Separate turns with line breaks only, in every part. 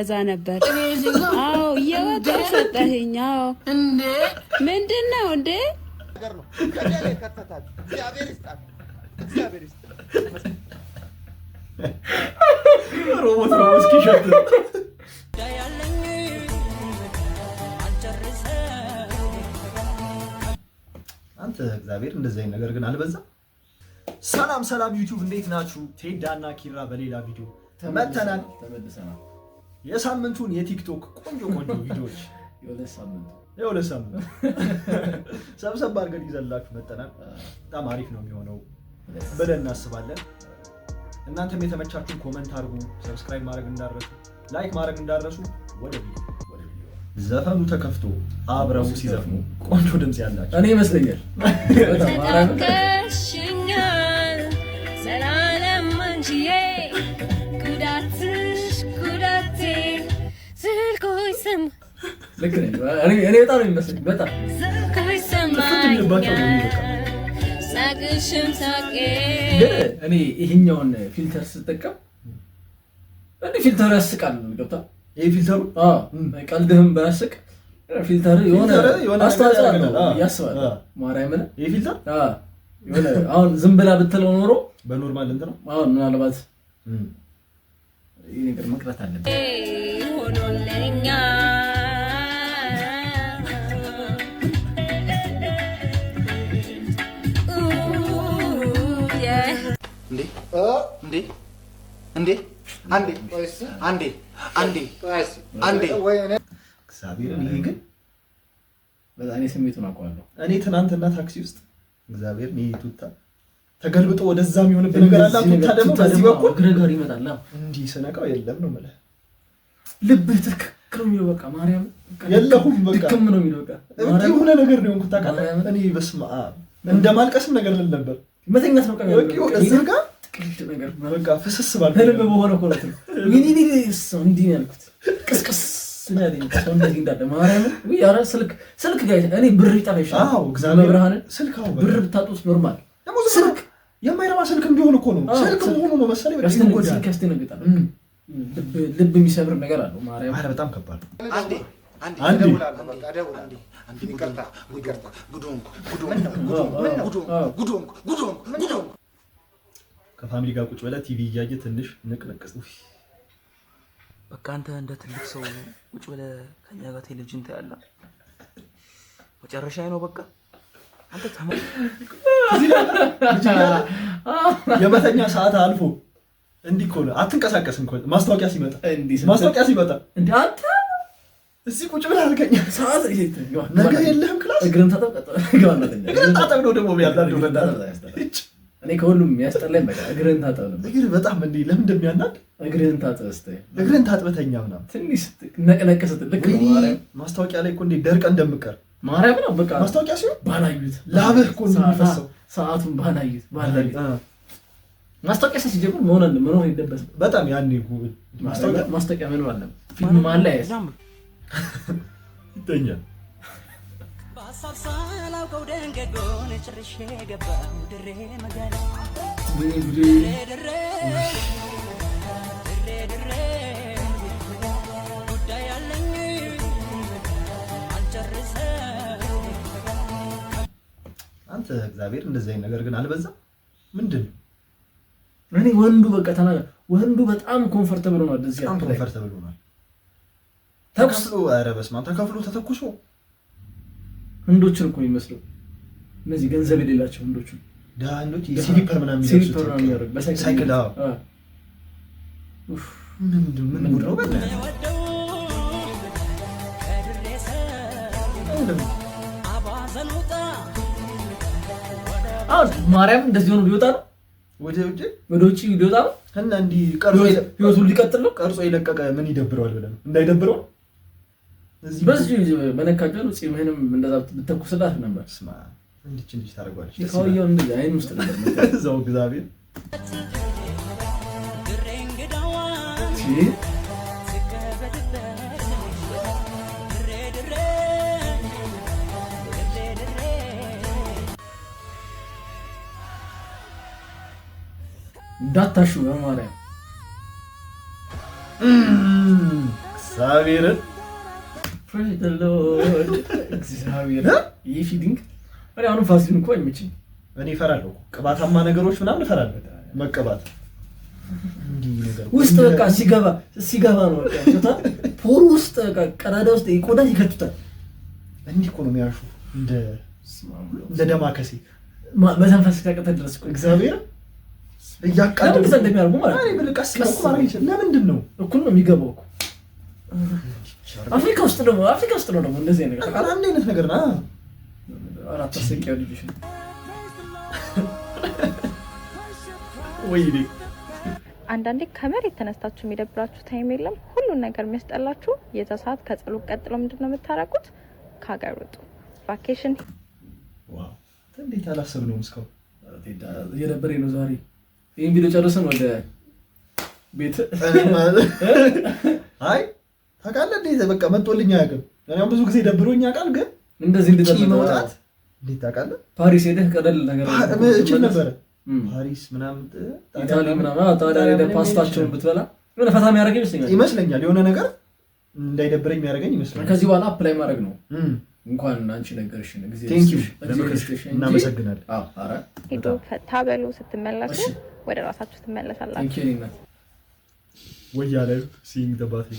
እዛ ነበር አዎ እየወጣሁ ሰጠኸኛው እንዴ ምንድነው እንዴ ነገር ነው ከደለ ከተታት እግዚአብሔር ይስጣት
ሮቦት ነው እስኪሸት አንተ እግዚአብሔር እንደዚህ አይነት ነገር ግን አልበዛም። ሰላም ዩቲዩብ እንዴት ናችሁ? ቴዳና ኪራ በሌላ ቪዲዮ ተመተናል። የሳምንቱን የቲክቶክ ቆንጆ ቪዲዮዎች የሁለት ሳምንት ሰብሰብ አድርገን ይዘላችሁ መጥተናል። በጣም አሪፍ ነው የሚሆነው ብለን እናስባለን። እናንተም የተመቻችሁን ኮሜንት አድርጉ፣ ሰብስክራይብ ማድረግ እንዳትረሱ፣ ላይክ ማድረግ እንዳትረሱ። ወደ ቪዲዮ ዘፈኑ ተከፍቶ አብረው ሲዘፍኑ ቆንጆ ድምጽ ያላችሁ እኔ ይመስለኛል። ተከሽኛል ሰላም አንቺዬ ጉዳቴ ስልኮይ ሰማ ልክ ነኝ። እኔ በጣም ነው የሚመስለኝ በጣም ስልኮይ ሰማኝ ሳቅሽም ሳቄ እኔ ይሄኛውን ፊልተር ስጠቀም እንዴ ፊልተር ያስቃል ገብታ ይሄ ፊልተሩ ቀልድህም ባያስቅ ፊልተር የሆነ አስተዋጽኦ አለው ያስባል። ማርያምን ይሄ ፊልተር የሆነ አሁን ዝም ብላ ብትለው ኖሮ በኖርማል እንትን ነው አሁን ምናልባት ይሄ ነገር መቅረት አለበት ሆኖልኛ እንዴ አንዴ እግዚአብሔርን ይሄ ግን በዛኔ ስሜቱን አውቀዋለሁ። እኔ ትናንትና ታክሲ ውስጥ እግዚአብሔርን ይሄ ቱታ ተገልብጦ ወደዛ የሚሆንበት ነገር አለ። ቱታ ደግሞ በዚህ በኩል ግረጋር ይመጣል። እንዲህ ስነቃው የለም ነው ማለት ልብህ ትክክል ነው የሚለው በቃ ማርያም የለሁም በቃ ትክክል ነው የሚለው በቃ ማርያም የሆነ ነገር ነው እንኩ ታውቃለህ። እኔ በስመ አብ እንደማልቀስም ነገር ልል ነበር መተኛት ነው ቀን እዛ ጋር ጥቅልት ነገር በቃ ፍስስ ባል ህልም በሆነ ኮረት ነው ይሄ እንዲህ ያልኩት ቅስቅስ ስለዚህ ሰው እንደዚህ እንዳለ ማርያም ያራ ስልክ ጋር እኔ ብር ይጣፋሽ አዎ እግዚአብሔር ብርሃን ስልክ አዎ ብር ብታጡት ኖርማል ስልክ የማይረባ ስልክም ቢሆን እኮ ነው ስልክ ሆኖ ነው መሰለኝ በቃ ስልክ ያስደነግጣል። ልብ የሚሰብር ነገር አለው ማርያም አረ በጣም ከባድ ነው። አንዴ ይቅርታ ጉዶንኩ ከፋሚሊ ጋር ቁጭ ብለህ ቲቪ እያየ ትንሽ ንቅንቅስ
በቃ አንተ እንደ ትልቅ ሰው ቁጭ ብለህ ከኛ ጋር ቴሌቪዥን ታያለህ። መጨረሻዬ ነው በቃ አንተ
የመተኛ ሰዓት አልፎ እንዲህ እኮ ነው አትንቀሳቀስም እኮ ማስታወቂያ ሲመጣ እንዴ አንተ እዚህ ቁጭ ብለህ አልከኛ ሰዓት ነገ የለህም ክላስ እግርን ታጠብ ነው ደግሞ ያላለው እኔ ከሁሉም የሚያስጠላኝ በቃ እግርን ታጠብ ነው። እግር በጣም እንዴ ለምን እንደሚያናድ እግርን ታጠብ እስቲ እግርን ታጥበተኛ ምናምን ትንሽ ነቀነቀ ስትልክ ማስታወቂያ ላይ እኮ እንዴ ደርቀ እንደምቀር ማርያም ነው በቃ ማስታወቂያ ሲሆን ባላዩት ላብህ እኮ ነው የሚፈሰው ሰዓቱን ባላዩት ማስታወቂያ ሲጀምር መሆን ይደበስ በጣም ያኔ ማስታወቂያ ምን ማለት ነው ፊልም ማለት አይደለም ይተኛል ሳላው ጎደን ገጎን ጭርሼ ገባው ድሬ መጋላ ድሬ ጉዳይ አለኝ አልጨርሰው አንተ እግዚአብሔር እንደዚህ አይነት ነገር ግን አልበዛም ምንድን ነው? እኔ ወንዱ በቃ ተናገር ወንዱ በጣም ኮምፎርታብል ሆኗል። እንደዚህ በጣም ኮምፎርታብል ሆኗል። ተከፍሎ ኧረ በስመ አብ ተከፍሎ ተተኩሶ ህንዶችን እኮ የሚመስለው እነዚህ ገንዘብ የሌላቸው ህንዶችን ዳንዶች ሲሊፐር ምናምን የሚያደርጉ በሳይክል አዎ ምን ጉድ ነው በላ ማርያም እንደዚህ ሆኖ ቢወጣ ነው ወደ ውጪ ቢወጣ ነው እና እንዲህ ቀርጾ ህይወቱን ሊቀጥል ነው ቀርጾ ይለቀቀ ምን ይደብረዋል ብለን እንዳይደብረው በዚህ በነካቸው ነው ጺምህንም እንደዛ ብትተኩስላት ነበር። ስማ እንዲች ታረጋለች ከውየው እንደዚህ አይን ውስጥ ነበር እዛው እግዚአብሔር እንዳታሹ በማርያም እግዚአብሔርን
ይህ ፊሊንግ እኔ አሁንም ቫዝሊን እኮ አይመችኝም።
እኔ እፈራለሁ ቅባታማ ነገሮች ምናምን እፈራለሁ። መቀባት
ውስጥ በቃ ሲገባ ነው በቃ ፖር ውስጥ በቃ ቀዳዳ ውስጥ ቆዳ ይከቱታል።
እንዲህ እኮ ነው የሚያሹ እንደ ደማከሴ
መተንፈስ እስኪያቅተህ ድረስ እኮ
እግዚአብሔር እያቃደም
እንደሚያደርጉ ማለት ነው።
ብልቃስ ማድረግ ይችላል። ለምንድን ነው
እኩል ነው የሚገባው እኮ አፍሪካ ውስጥ ነው ደግሞ እንደዚህ ነገር
አንድ አይነት ነገር ና
አራት አስቂያው ልጅ
ወይኔ
አንዳንዴ ከመሬት ተነስታችሁ የሚደብራችሁ ታይም የለም? ሁሉን ነገር የሚያስጠላችሁ የዛ ሰዓት ከጸሎት ቀጥሎ ምንድነው የምታረጉት? ከሀገር ውጡ ቫኬሽን።
ዋው እንዴት አላሰብነውም እስካሁን።
እየደበረኝ ነው ዛሬ። ይሄን ቪዲዮ ጨርሰን ወደ ቤት
አይ ታውቃለህ እንዴ በቃ መጥቶልኝ አያውቅም። እኔም ብዙ ጊዜ ደብሮኝ ያውቃል፣ ግን
እንደዚህ እንደዚህ
መውጣት እንዴት ታውቃለህ?
ፓሪስ ሄደህ ቀለል ነገር
እችል ነበር ፓሪስ ምናምን
ኢታሊ ምናምን ታዲያ ፓስታቸውን ብትበላ የሆነ ፈታ የሚያደርገኝ
ይመስለኛል። የሆነ ነገር እንዳይደብረኝ የሚያደርገኝ ይመስለኛል።
ከዚህ በኋላ አፕላይ ማድረግ ነው። እንኳን አንቺ ነገርሽን ጊዜ
እናመሰግናለን።
ሄዶ ፈታ በሉ። ስትመለሱ ወደ ራሳችሁ ትመለሳላችሁ።
ወያለ ሲንግ ደባቴ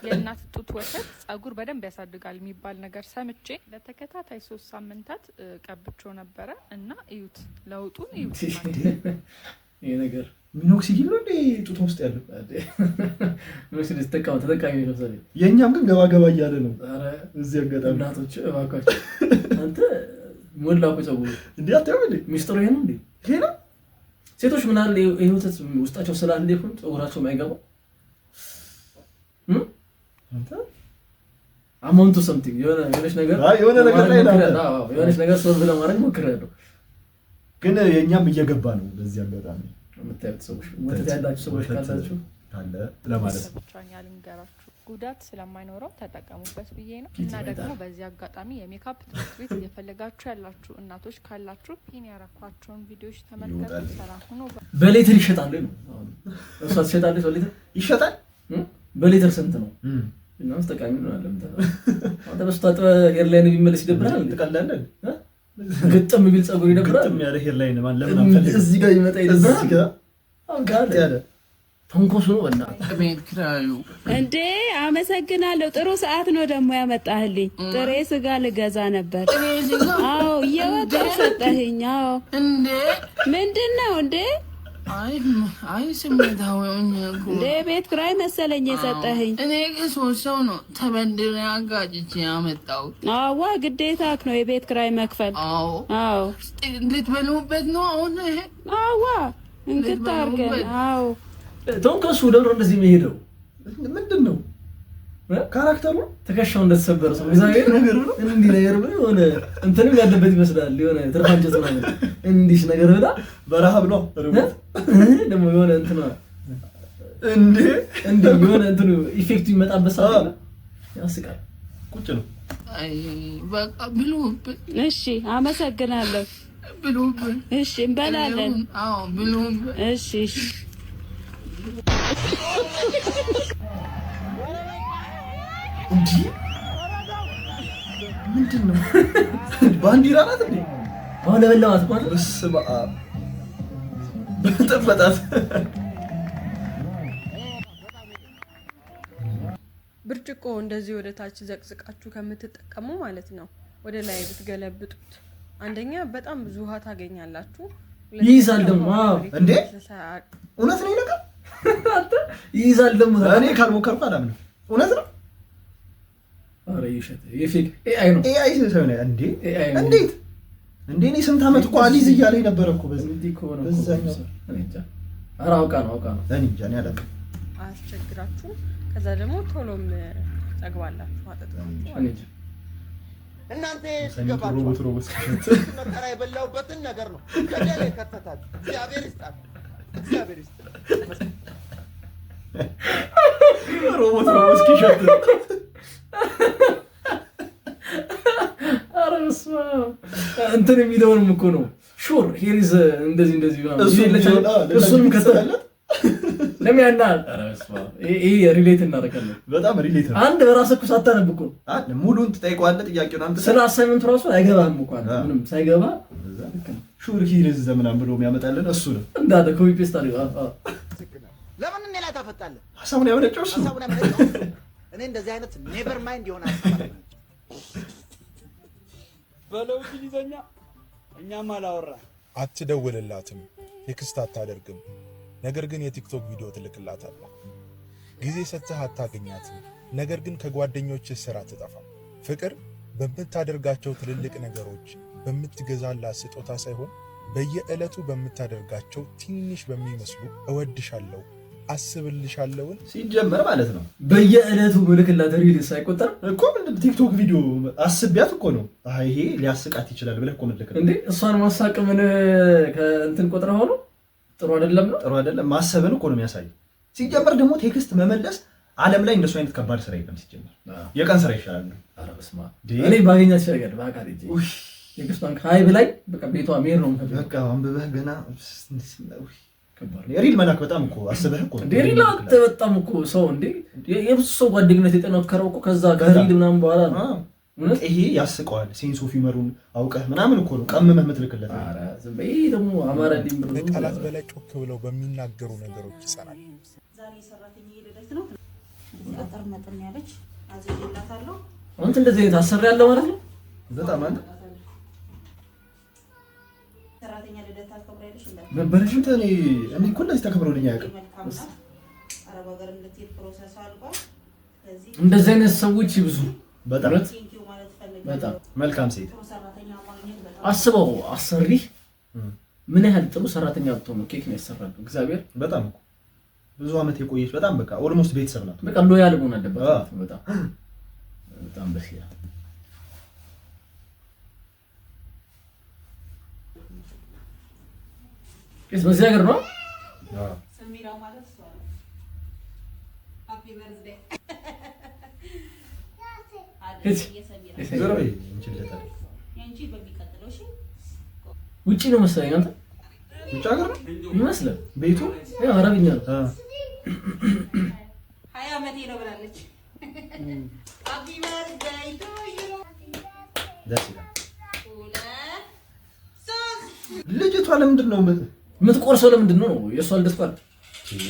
የእናት ጡት ወተት ጸጉር በደንብ ያሳድጋል የሚባል ነገር ሰምቼ ለተከታታይ 3 ሳምንታት ቀብቼው ነበረ እና እዩት፣ ለውጡን እዩት።
ይሄ ነገር
ሚኖክሲዲል ነው እንዴ ጡት ውስጥ ያለው?
ሚኖክሲዲል ተጠቃሚ ነው ሰለኝ።
የኛም ግን ገባ እያለ ነው። አረ እዚህ አጋጣሚ
እናቶች እባካችሁ አንተ ሞላው ጸጉር
እንዴ አታየው እንዴ?
ሚስጥሩ ይሄ ነው እንዴ?
ይሄ ነው።
ሴቶች ምን አለ ይሄ ወተት ውስጣቸው ስላለ ይሁን ጸጉራቸው የማይገባው አንተ አማውንቱ ሰምቲንግ የሆነች ነገር
ላይ ነው።
የሆነች ነገር ሶልቭ ለማድረግ ሞክሬያለሁ፣
ግን የኛም እየገባ ነው። በዚህ አጋጣሚ
የምታዩት ሰዎች ወተት ያላችሁ ሰዎች ካላችሁ
ካለ ለማለት ነው።
ብቻኛል እንገራችሁ ጉዳት ስለማይኖረው ተጠቀሙበት ብዬ ነው። እና ደግሞ በዚህ አጋጣሚ የሜካፕ ትምህርት ቤት እየፈለጋችሁ ያላችሁ እናቶች ካላችሁ ፒን ያረኳቸውን ቪዲዮዎች ተመልከቱ። ሰላም ሆኖ
በሌትር ይሸጣል ነው እሷ ትሸጣለች። በሌትር
ይሸጣል።
በሌትር ስንት ነው? እና ተጠቃሚ ነው አለም አንተ በስታጠ ሄር ላይን ቢመለስ ይደብራል።
ተቀላለን
ግጥም ቢል ጸጉር ይደብራል።
ግጥም ያለ ሄር ላይን ማን ለምን አንፈልግ?
እዚህ ጋር ይመጣ ይደብራል።
እዚህ ጋር አንጋጥ ያለ
ተንኮሱ ነው እና
ቤት ክራዩ እንዴ። አመሰግናለሁ። ጥሩ ሰዓት ነው ደግሞ ያመጣህልኝ። ጥሬ ስጋ ልገዛ ነበር። አዎ እየወጣሁ ሰጠኸኝ። አዎ እንዴ ምንድን ነው እንዴ? አይ ስሜታዊ እንዴ ቤት ክራይ መሰለኝ የሰጠኸኝ። እኔ ከሶስት ሰው ነው ተበድሬ አጋጭቼ ያመጣው። አዋ ግዴታክ ነው የቤት ክራይ መክፈል። አዎ ልትበሉበት ነው አሁን ይሄ? አዋ እንክት አድርገን። አዎ
ተንኮሱ ደግሞ እንደዚህ የሚሄደው
ምንድን ነው? ካራክተሩ
ተከሻው እንደተሰበረ ሰው እግዚአብሔር ነገር ነው። እንዲህ ነገር ብሎ የሆነ እንትንም ያለበት ይመስላል። የሆነ ትርፋንጀት ምናምን እንዲህ ነገር ብላ
በረሃብ ነው
ደግሞ የሆነ እንትና
እንዴ
የሆነ እንትኑ ኢፌክቱ ይመጣበት ሰዓት ያስቃል። ቁጭ ነው።
አይ በቃ ብሉብን። እሺ አመሰግናለሁ። ብሉብን። እሺ እንበላለን። አዎ ብሉብን። እሺ እሺ
እንጂ ምንድን ነው? ባንዲራ ናት እንዴ?
አሁን ለበላዋት ማለት
በስመ አብ በተፈጣጣ
ብርጭቆ እንደዚህ ወደ ታች ዘቅዝቃችሁ ከምትጠቀሙ ማለት ነው ወደ ላይ ብትገለብጡት አንደኛ በጣም ብዙ ውሃ ታገኛላችሁ።
ይይዛል ደግሞ
እንዴ? እውነት ነው ነገር
ይይዛል ደግሞ
እኔ ካልሞከርኩ አላምንም። እውነት ነው።
አረ ይሸት የፌክ ኤአይ ነው።
ኤአይ ነው እንዴ? እንዴት እንዴ? እኔ ስንት አመት እኮ አሊዝ እያለኝ ነበር እኮ በዚህ
ዲኮር ነው። አረ አውቃ ነው እኔ እንጃ እኔ አላውቅም።
አያስቸግራችሁ። ከዛ ደግሞ ቶሎም ጠግባላችሁ አጠጥታችሁ።
እናንተ ሲገባችሁ መከራ የበላሁበትን ነገር ነው ከደለ ከተታችሁ። እግዚአብሔር ይስጣችሁ። እግዚአብሔር ይስጣችሁ።
ሮቦት እስኪሸት
እንትን የሚለውንም እኮ ነው ሹር ሂሪዝ እንደዚህ እሱንም ከተላለት ለሚያናል ይሄ ሪሌት እናደርጋለን።
በጣም ሪሌት
አንድ በራስህ እኮ ሳታነብ እኮ
ሙሉን ትጠይቀዋለህ። ጥያቄውን አንተ
ስለ አሳይመንቱ ራሱ አይገባህም እኮ ምንም ሳይገባ
ሹር ሂሪዝ ዘመናም ብሎ የሚያመጣልን እሱ ነው።
እንዳለ ኮፒ ፔስት አድርጋ
ለምን እኔ ላይ ታፈጣለህ?
ሀሳቡን ያመነጨው እሱ ነው።
እኔ እንደዚህ አይነት ኔቨር ማይንድ የሆነ ሀሳብ
በለው እንግሊዘኛ እኛም አላወራ።
አትደውልላትም፣ ቴክስት አታደርግም። ነገር ግን የቲክቶክ ቪዲዮ ትልክላታለህ። ጊዜ ሰጥተህ አታገኛትም። ነገር ግን ከጓደኞችህ ስራ ትጠፋ። ፍቅር በምታደርጋቸው ትልልቅ ነገሮች፣ በምትገዛላት ስጦታ ሳይሆን በየዕለቱ በምታደርጋቸው ትንሽ በሚመስሉ እወድሻለሁ፣ አስብልሻለሁን
ሲጀመር ማለት ነው።
በየዕለቱ ምልክላት ሪል ሳይቆጠር
እኮ ቲክቶክ ቪዲዮ አስቢያት እኮ ነው። ይሄ ሊያስቃት ይችላል ብለህ እኮ ምልክ
እንዴ እሷን ማሳቅ ምን ከእንትን ቆጥረ ሆኖ ጥሩ አይደለም ነው።
ጥሩ አይደለም ማሰብን እኮ ነው የሚያሳይ። ሲጀመር ደግሞ ቴክስት መመለስ ዓለም ላይ እንደሱ አይነት ከባድ ስራ የለም። ሲጀመር የቀን ስራ ይሻላል።
ኧረ በስመ አብ እኔ ባገኛት ይሻላል። በአካል እጂ ቴክስቷን ከሀይ በላይ በቃ ቤቷ ሜር ነው
በቃ አንብበህ ገና ሪል መላክ በጣም እኮ አስበህ እኮ
እንዴ ሪል በጣም እኮ ሰው እንዴ የብዙ ሰው ጓደኝነት የጠነከረው እኮ ከዛ ከሪል ምናምን በኋላ ነው።
ይሄ ያስቀዋል። ሴንስ ኦፍ ሂመሩን አውቀህ ምናምን እኮ ነው ቀምመህ የምትልክለት።
ኧረ ዝም በይ ደግሞ አማራ ዲም ብሎ
ቃላት በላይ ጮክ ብለው በሚናገሩ ነገሮች ይሰራል።
ዛሬ ሰራተኛ እየሄደች ነው። አጠር መጠን ያለች አዘይላታለሁ።
አንተ እንደዚህ አይነት አሰሪ ያለ ማለት ነው።
በጣም አንተ
ሰራተኛ ልደታ ከብራይልሽ እንደ
ነበርሽ እኔ እኮ እንደዚህ ተከብሮልኝ አያውቅም።
አረብ ሀገር እንድትሄድ ፕሮሰስ አልቋል። ስለዚህ
እንደዚህ አይነት ሰዎች ይብዙ።
በጣም
በጣም
መልካም ሴት
አስበው። አሰሪ ምን ያህል ጥሩ ሰራተኛ ብትሆን ነው ኬክ ነው ያሰራል። እግዚአብሔር
በጣም እኮ ብዙ አመት የቆየች በጣም በቃ ኦልሞስት ቤተሰብ ናት።
በቃ ሎያል መሆን አለበት። በጣም በጣም ደስ ይላል። በዚህ ሀገር ነው
ሰሚራ ማለት ነው። ሃፒ በርዝዴይ
ውጪ ነው መሰለኝ። አንተ
ውጪ ሀገር ነው
ይመስላል
ቤቱ
አረብኛ ነው።
20 ዓመቴ ነው ብላለች። ሃፒ በርዝዴይ ቱ ዩ
ደስ ይላል። ልጅቷ ለምንድን ነው
የምትቆርሰው? ለምንድን ነው የእሷ ልደት ቋል?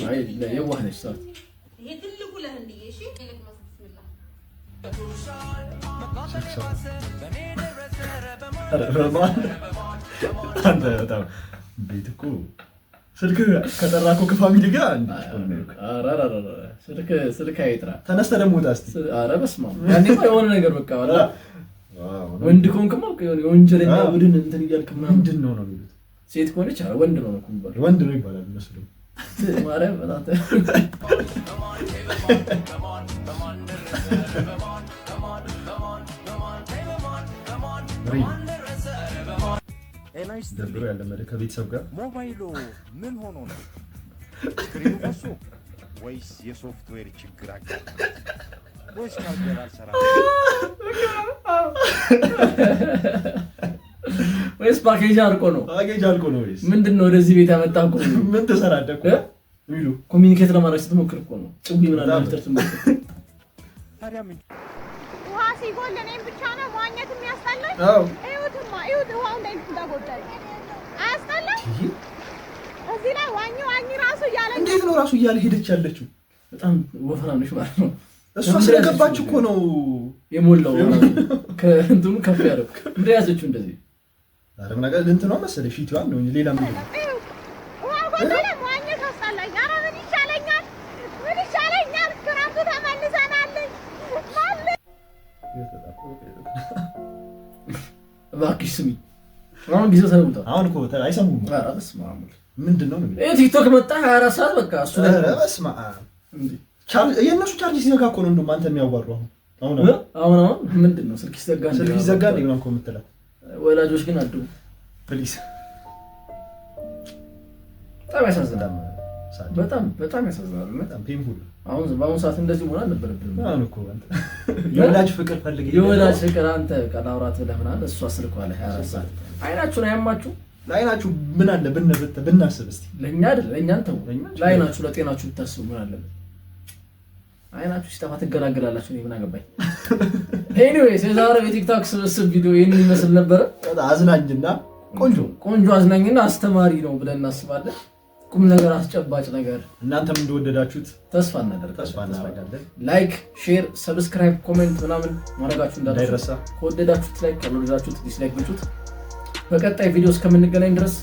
አይ የዋህ ነች ሰዓት
ይሄ ትልቁ ለህንድዬ እሺ ልክ መስብስላ
አንተ በጣም ቤት እኮ ስልክ ከጠራኮ ከፋሚሊ ጋር
ስልክ አይጥራ።
ተነስተህ ደግሞ ወጣ እስቲ።
ኧረ በስመ አብ ያኔማ የሆነ ነገር በቃ ወንድ ከሆንክማ የወንጀለኛ ቡድን እንትን እያልክ
ምንድን ነው የሚሉት?
ሴት ከሆነች ኧረ ወንድ ነው እኮ የሚባለው።
ወንድ ነው ይባላል እነሱ ደግሞ
ማርያም በጣም
ደብሮ ያለመደ ከቤተሰብ ጋር
ሞባይሉ ምን ሆኖ ነው? ስክሪኑ ፈሶ ወይስ የሶፍትዌር ችግር አጋጠመ? ወይስ ካልኩሌተር አልሰራም?
ወይስ ፓኬጅ አልቆ ነው?
ፓኬጅ አልቆ ነው ወይስ
ምንድነው? ወደዚህ ቤት ያመጣው እኮ
ምን ተሰራደኩ ሚሉ
ኮሚኒኬት ለማድረግ ስትሞክር እኮ ነው። ጭዊ ምን አለ ተርትሞክር
ታዲያ ምን
ውሃ ሲጎል እኔም ብቻ ነው መዋኘት የሚያስጠላኝ?
አዎ
እዩትማ፣ እዩት ውሃው እንዴት እንዳጎደለ አያስጠላም? እዚህ ላይ ዋኝ ራሱ እያለ
እንዴት ነው ራሱ እያለ ሄደች ያለችው?
በጣም ወፍራም ነሽ ማለት ነው።
እሷ ስለገባች እኮ ነው
የሞላው ከእንትኑ ከፍ ያደረኩ እንደ ያዘችው እንደዚህ
አረም ነገር እንትን ነው መሰለኝ ፊቷን ነው ሌላ ምን ነው
ውሃ ጎደለ መዋኘት አስጠላኝ። ኧረ ምን ይሻለኛል? ምን ይሻለኛል? ክረምቱ ተመልሰናል ማለት
እባክሽ ስሚ፣ አሁን ጊዜው ተለውጧል።
አሁን እኮ አይሰሙም።
ኧረ በስመ አብ
ምንድን ነው የሚለው?
ቲክቶክ መጣ 24 ሰዓት በቃ እሱ ላይ
ኧረ በስመ አብ የእነሱ ቻርጅ ሲዘጋ እኮ ነው እንደውም አንተ የሚያዋሩ
አሁን ምንድን ነው ስልክ ሲዘጋ
ነው ምናምን እኮ የምትላት።
ወላጆች ግን አድቡ
ፕሊዝ።
በጣም ያሳዝናል። በጣም ያሳዝናል።
በጣም ፔንፉል።
በአሁኑ ሰዓት እንደዚህ መሆን አልነበረብንም።
አሁን እኮ አንተ የወላጅ ፍቅር ፈልግ
የወላጅ ፍቅር አንተ ቀን አውራት ብለህ ምናምን እሷ ስልኳ ላይ 24 ሰዓት አይናችሁን አያማችሁ?
ለአይናችሁ ምን አለ ብናስብ እስቲ
ለኛ አይደል ለኛን ተው ለአይናችሁ ለጤናችሁ ብታስቡ ምን አለ አይናችሁ ሲጠፋ ትገላገላላችሁ ምን አገባኝ ኤኒዌይስ የዛሬው የቲክቶክ ስብስብ ቪዲዮ ይሄንን ይመስል ነበር
አዝናኝና
ቆንጆ አዝናኝና አስተማሪ ነው ብለን እናስባለን ቁም ነገር አስጨባጭ ነገር
እናንተም እንደወደዳችሁት
ተስፋ እናደርጋለን ላይክ ሼር ሰብስክራይብ ኮሜንት ምናምን ማድረጋችሁ እንዳትረሳ ከወደዳችሁት ላይክ ካልወደዳችሁት ዲስላይክ ብቻት በቀጣይ ቪዲዮ እስከምንገናኝ ድረስ